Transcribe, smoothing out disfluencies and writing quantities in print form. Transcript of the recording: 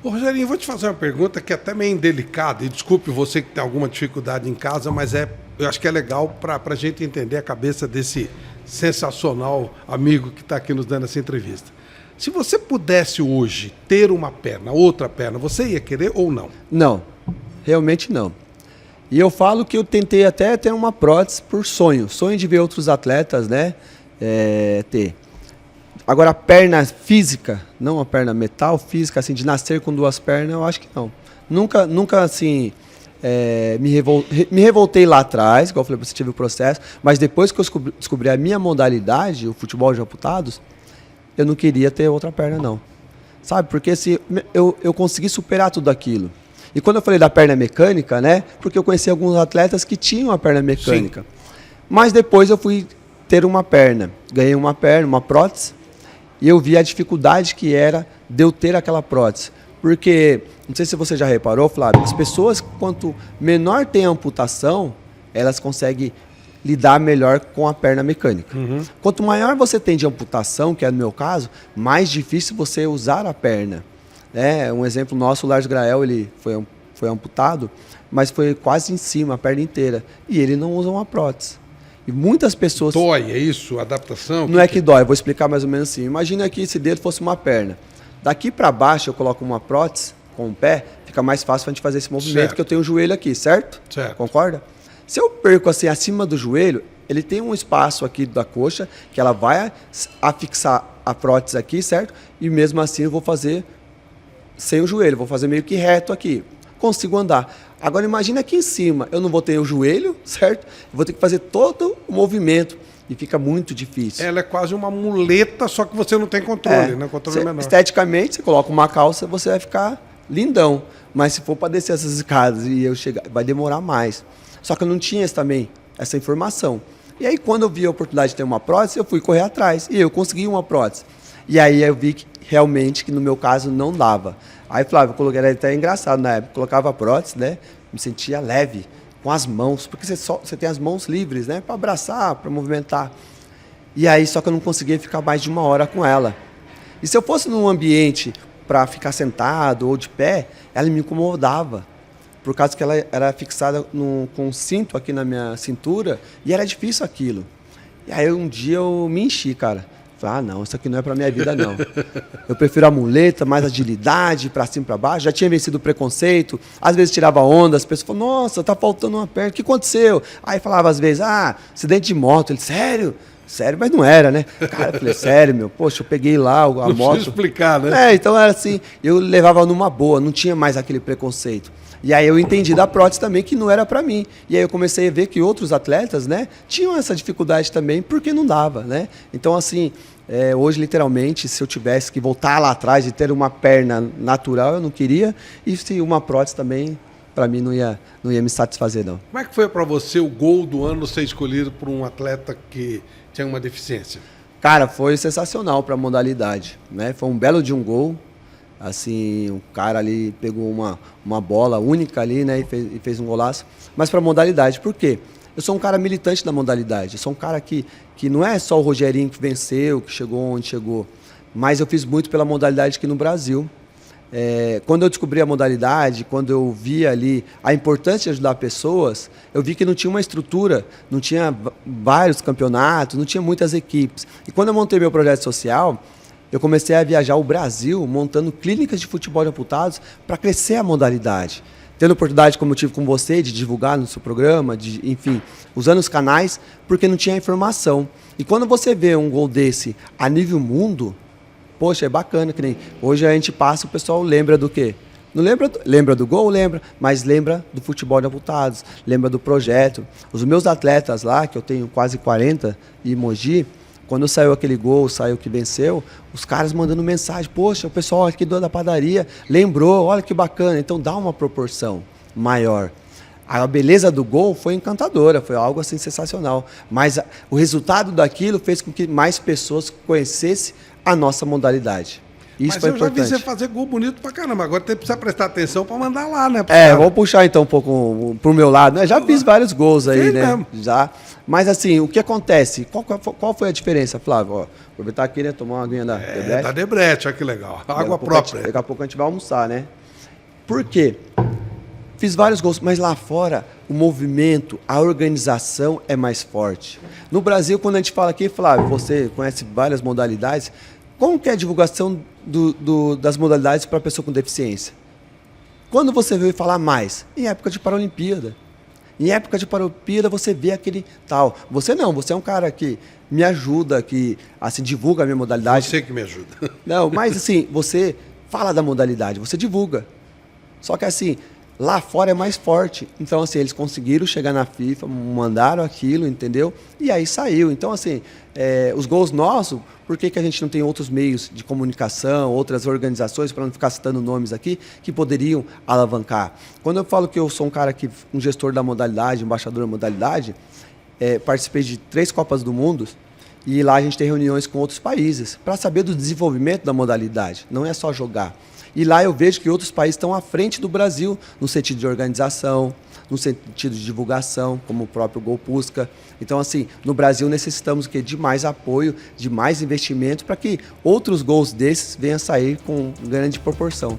Ô, Rogerinho, vou te fazer uma pergunta que é até meio indelicada, e desculpe você que tem alguma dificuldade em casa, mas eu acho que é legal para a gente entender a cabeça desse sensacional amigo que está aqui nos dando essa entrevista. Se você pudesse hoje ter uma perna, outra perna, você ia querer ou não? Não, realmente não. E eu falo que eu tentei até ter uma prótese por sonho de ver outros atletas, né, ter. Agora, a perna física, não a perna metal, física, assim, de nascer com duas pernas, eu acho que não. Nunca assim, me revoltei lá atrás, igual eu falei, você tive o processo, mas depois que eu descobri a minha modalidade, o futebol de amputados, eu não queria ter outra perna, não. Sabe, porque assim, eu consegui superar tudo aquilo. E quando eu falei da perna mecânica, né, porque eu conheci alguns atletas que tinham a perna mecânica. Sim. Mas depois eu fui ter uma perna, ganhei uma perna, uma prótese, e eu vi a dificuldade que era de eu ter aquela prótese. Porque, não sei se você já reparou, Flávio, as pessoas, quanto menor tem a amputação, elas conseguem lidar melhor com a perna mecânica. Uhum. Quanto maior você tem de amputação, que é no meu caso, mais difícil você usar a perna. Um exemplo nosso, o Lars Grael, ele foi amputado, mas foi quase em cima, a perna inteira. E ele não usa uma prótese. E muitas pessoas... Dói, é isso? Adaptação? Não é que dói, eu vou explicar mais ou menos assim. Imagina que esse dedo fosse uma perna. Daqui para baixo eu coloco uma prótese com o pé, fica mais fácil para a gente fazer esse movimento, certo, que eu tenho o joelho aqui, certo? Certo. Concorda? Se eu perco assim acima do joelho, ele tem um espaço aqui da coxa, que ela vai afixar a prótese aqui, certo? E mesmo assim eu vou fazer sem o joelho, vou fazer meio que reto aqui. Consigo andar. Agora imagina aqui em cima, eu não vou ter o joelho, certo? Eu vou ter que fazer todo o movimento e fica muito difícil. Ela é quase uma muleta, só que você não tem controle, né? O controle é menor. Esteticamente, você coloca uma calça, você vai ficar lindão. Mas se for para descer essas escadas e eu chegar, vai demorar mais. Só que eu não tinha essa informação. E aí quando eu vi a oportunidade de ter uma prótese, eu fui correr atrás e eu consegui uma prótese. E aí eu vi que realmente que no meu caso não dava. Aí, Flávio, era até engraçado na época, colocava a prótese, né? Me sentia leve com as mãos, porque você tem as mãos livres, né? Para abraçar, para movimentar. E aí, só que eu não conseguia ficar mais de 1 hora com ela. E se eu fosse num ambiente para ficar sentado ou de pé, ela me incomodava. Por causa que ela era fixada com um cinto aqui na minha cintura e era difícil aquilo. E aí um dia eu me enchi, cara. Falei, não, isso aqui não é pra minha vida, não. Eu prefiro a muleta, mais agilidade, pra cima e pra baixo. Já tinha vencido o preconceito. Às vezes tirava onda, as pessoas falavam, nossa, tá faltando uma perna, o que aconteceu? Aí falava às vezes, acidente de moto. Ele, sério? Sério, mas não era, né? Cara, eu falei, sério, meu, poxa, eu peguei lá a moto. Não precisa explicar, né? Então era assim, eu levava numa boa, não tinha mais aquele preconceito. E aí eu entendi da prótese também que não era para mim. E aí eu comecei a ver que outros atletas, né, tinham essa dificuldade também porque não dava, né? Então, assim, hoje, literalmente, se eu tivesse que voltar lá atrás e ter uma perna natural, eu não queria. E se uma prótese também, para mim, não ia me satisfazer, não. Como é que foi para você o gol do ano ser escolhido por um atleta que tinha uma deficiência? Cara, foi sensacional para a modalidade, né? Foi um belo de um gol. Assim, o cara ali pegou uma bola única ali, né, e fez um golaço. Mas para a modalidade, por quê? Eu sou um cara militante da modalidade. Eu sou um cara que não é só o Rogerinho que venceu, que chegou onde chegou. Mas eu fiz muito pela modalidade aqui no Brasil. Quando eu descobri a modalidade, quando eu vi ali a importância de ajudar pessoas, eu vi que não tinha uma estrutura, não tinha vários campeonatos, não tinha muitas equipes. E quando eu montei meu projeto social, eu comecei a viajar o Brasil montando clínicas de futebol de amputados para crescer a modalidade. Tendo oportunidade, como eu tive com você, de divulgar no seu programa, enfim, usando os canais, porque não tinha informação. E quando você vê um gol desse a nível mundo, poxa, é bacana, que nem hoje a gente passa, o pessoal lembra do quê? Não lembra do gol? Lembra, mas lembra do futebol de amputados, lembra do projeto. Os meus atletas lá, que eu tenho quase 40 em Mogi, quando saiu aquele gol, saiu que venceu, os caras mandando mensagem, poxa, o pessoal aqui da padaria lembrou, olha que bacana. Então dá uma proporção maior. A beleza do gol foi encantadora, foi algo assim sensacional. Mas o resultado daquilo fez com que mais pessoas conhecessem a nossa modalidade. Isso Mas foi eu já vi importante. você fazer gol bonito pra caramba. Agora tem que precisar prestar atenção pra mandar lá, né? Vou puxar então um pouco pro meu lado, né? Já fiz vários gols aí, Fez né? mesmo. Já. Mas assim, o que acontece? Qual foi a diferença, Flávio? Ó, aproveitar aqui, né? Tomar uma aguinha da Debrecht. Da Debrecht, olha que legal. Água própria. Daqui a pouco a gente vai almoçar, né? Por quê? Fiz vários gols, mas lá fora o movimento, a organização é mais forte. No Brasil, quando a gente fala aqui, Flávio, você conhece várias modalidades, como que é a divulgação das modalidades para a pessoa com deficiência? Quando você veio falar mais? Em época de Paralimpíada. Em época de Paralimpíada você vê aquele tal. Você não, você é um cara que me ajuda, que assim, divulga a minha modalidade. Você que me ajuda. Não, mas assim, você fala da modalidade, você divulga. Só que assim, lá fora é mais forte. Então, assim, eles conseguiram chegar na FIFA, mandaram aquilo, entendeu? E aí saiu. Então, assim, os gols nossos, por que a gente não tem outros meios de comunicação, outras organizações, para não ficar citando nomes aqui, que poderiam alavancar? Quando eu falo que eu sou um gestor da modalidade, embaixador da modalidade, participei de 3 Copas do Mundo, e lá a gente tem reuniões com outros países, para saber do desenvolvimento da modalidade. Não é só jogar. E lá eu vejo que outros países estão à frente do Brasil no sentido de organização, no sentido de divulgação, como o próprio Gol Pusca. Então, assim, no Brasil necessitamos de mais apoio, de mais investimento para que outros gols desses venham a sair com grande proporção.